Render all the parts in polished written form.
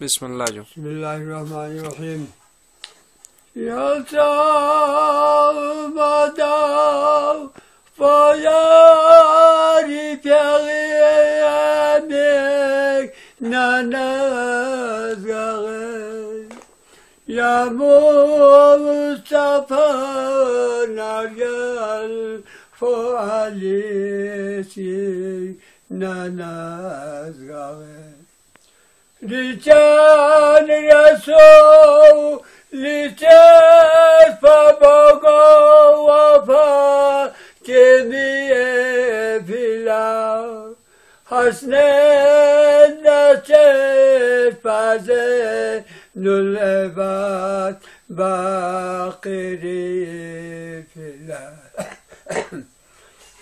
Bismillah jo. Bismillahirrahmanirrahim. Ya sağmadan fayari peygamber nanazgare. Ya Mustafa nargal foalisi nanazgare. Lican Rasul, lican Pabogo Wafa, Kemiye Pilav, Hasnen Nasir Paze, Nulevat Bakiri Pilav.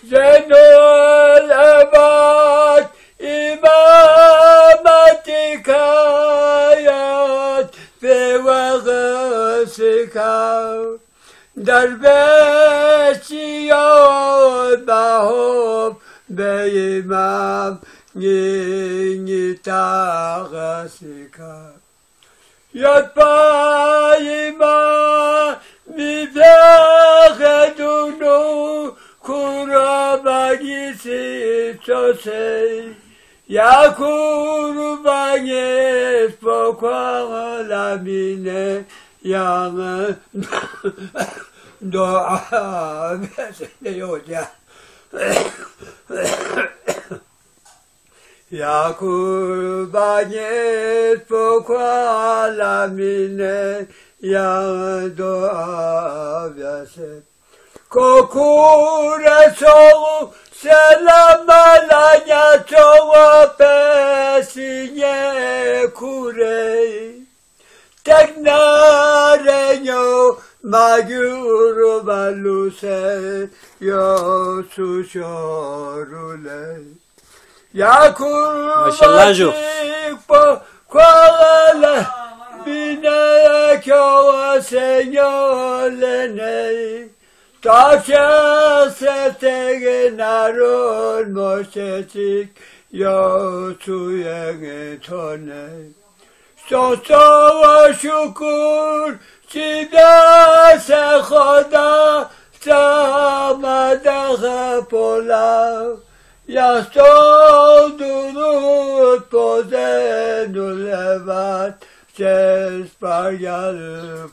Zenul Abad, İmamatik hayat ve vağısıkav darbesi yol bahop be imam yini tağısıkav yatpa imam mi fâhedunu kurabagisi sosey ya kurbanı pokala mine yanı dua besliyor ya. Ya kurbanı pokala mine yanı dua besliyor. Kokure soğuk selam alanya çoğu pesinye kure. Teknarenyo magyuru baluse yo susyorule. Ya kurbatik po koala bine kyo senyolene. Taşa setege narol moşetik yo tuyenge tone. Sosova şukur sida se khoda samada pola. Ya durut pozenul evat ses paryal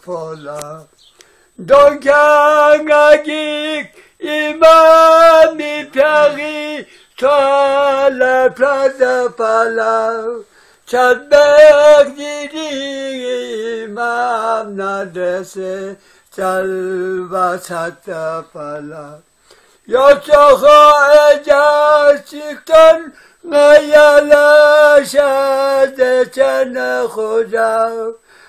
pola. Donkangagik imami pari tola plaza pala çadbek diri imam nadrese çalva satta pala yosoha ecar çıktın ngayala şade çene hoca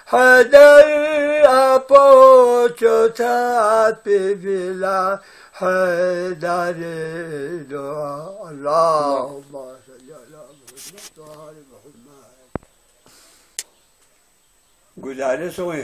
Hader apoço tat bibila Hader dua Allahumma salli ala Muhammed. Güzel soğuyor.